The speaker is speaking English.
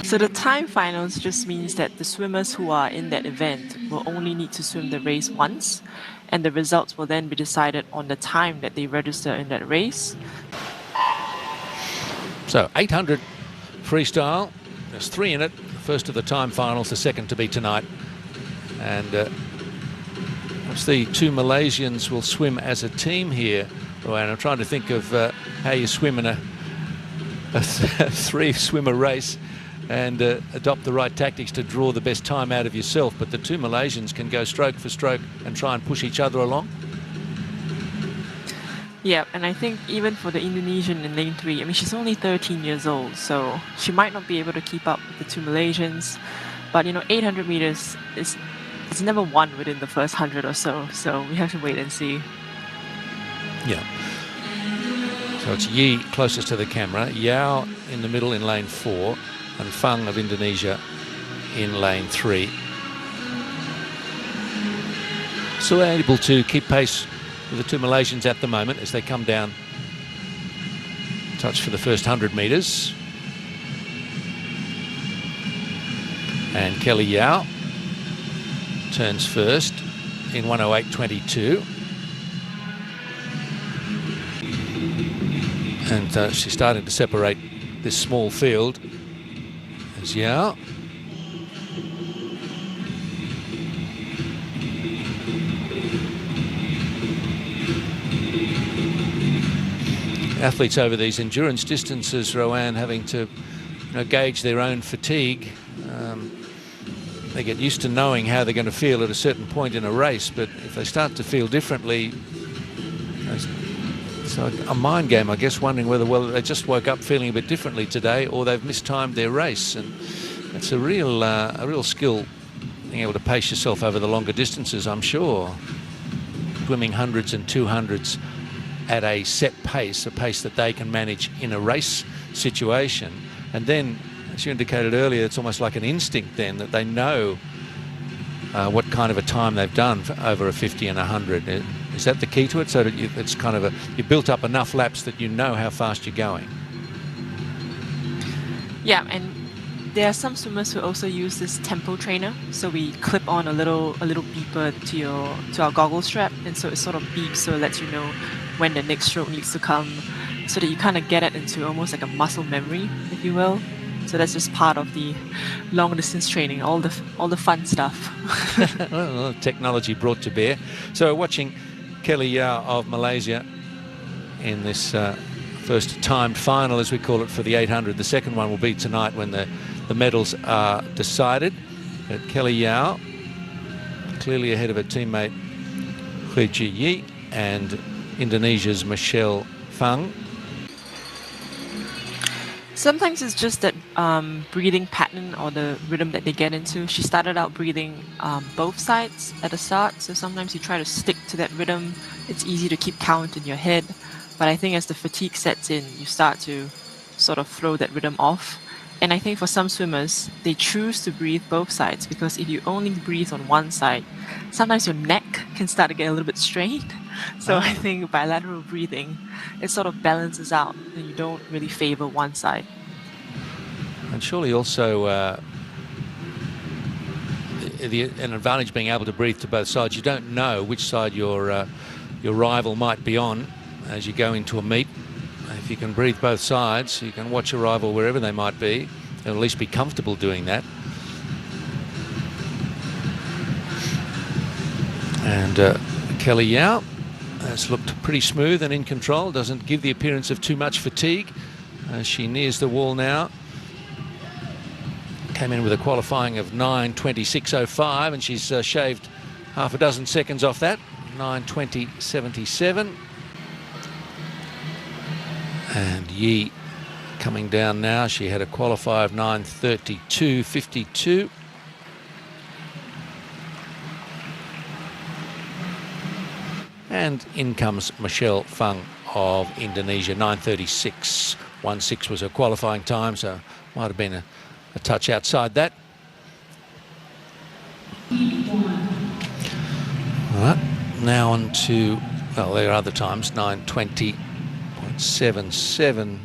So the time finals just means that the swimmers who are in that event will only need to swim the race once, and the results will then be decided on the time that they register in that race. So 800 freestyle, there's 3 in it. The first of the time finals, the second to be tonight. And perhaps the 2 Malaysians will swim as a team here. And I'm trying to think of how you swim in a 3-swimmer race and adopt the right tactics to draw the best time out of yourself. But the 2 Malaysians can go stroke for stroke and try and push each other along. Yeah, and I think even for the Indonesian in lane 3, I mean, she's only 13 years old, so she might not be able to keep up with the 2 Malaysians. But, 800 meters it's never won within the first 100 or so we have to wait and see. Yeah. So it's Yi closest to the camera, Yao in the middle in lane 4, and Fang of Indonesia in lane 3. So able to keep pace with the 2 Malaysians at the moment as they come down. Touch for the first 100 metres. And Kelly Yao turns first in 1:08.22. And she's starting to separate this small field as Yao. Athletes over these endurance distances, Roanne, having to gauge their own fatigue. They get used to knowing how they're going to feel at a certain point in a race, but if they start to feel differently, it's a mind game, I guess, wondering whether, well, they just woke up feeling a bit differently today or they've mistimed their race. And it's a real skill, being able to pace yourself over the longer distances, I'm sure. Swimming 100s and 200s at a set pace, a pace that they can manage in a race situation. And then, as you indicated earlier, it's almost like an instinct then that they know what kind of a time they've done for over a 50 and 100. Is that the key to it? So that it's kind of you built up enough laps that you know how fast you're going. Yeah, and there are some swimmers who also use this tempo trainer. So we clip on a little beeper to our goggle strap, and so it sort of beeps, so it lets you know when the next stroke needs to come, so that you kind of get it into almost like a muscle memory, if you will. So that's just part of the long distance training, all the fun stuff. Well, technology brought to bear. So we're watching Kelly Yao of Malaysia in this first timed final, as we call it, for the 800. The second one will be tonight when the medals are decided. But Kelly Yao clearly ahead of her teammate Hui Ji Yi and Indonesia's Michelle Fang. Sometimes it's just that breathing pattern or the rhythm that they get into. She started out breathing both sides at the start, so sometimes you try to stick to that rhythm. It's easy to keep count in your head, but I think as the fatigue sets in, you start to sort of throw that rhythm off. And I think for some swimmers, they choose to breathe both sides, because if you only breathe on one side, sometimes your neck can start to get a little bit strained. So I think bilateral breathing, it sort of balances out and you don't really favor one side. And surely also an advantage being able to breathe to both sides. You don't know which side your rival might be on as you go into a meet. If you can breathe both sides, you can watch a rival wherever they might be, and at least be comfortable doing that. And Kelly Yao has looked pretty smooth and in control, doesn't give the appearance of too much fatigue as she nears the wall now. Came in with a qualifying of 9:26.05, and she's shaved half a dozen seconds off that, 9:20.77. And Yi coming down now. She had a qualifier of 9:32.52. And in comes Michelle Fang of Indonesia, 9:36.16 was her qualifying time, so might have been a touch outside that. All right, now on to, well, there are other times, 9:20.77.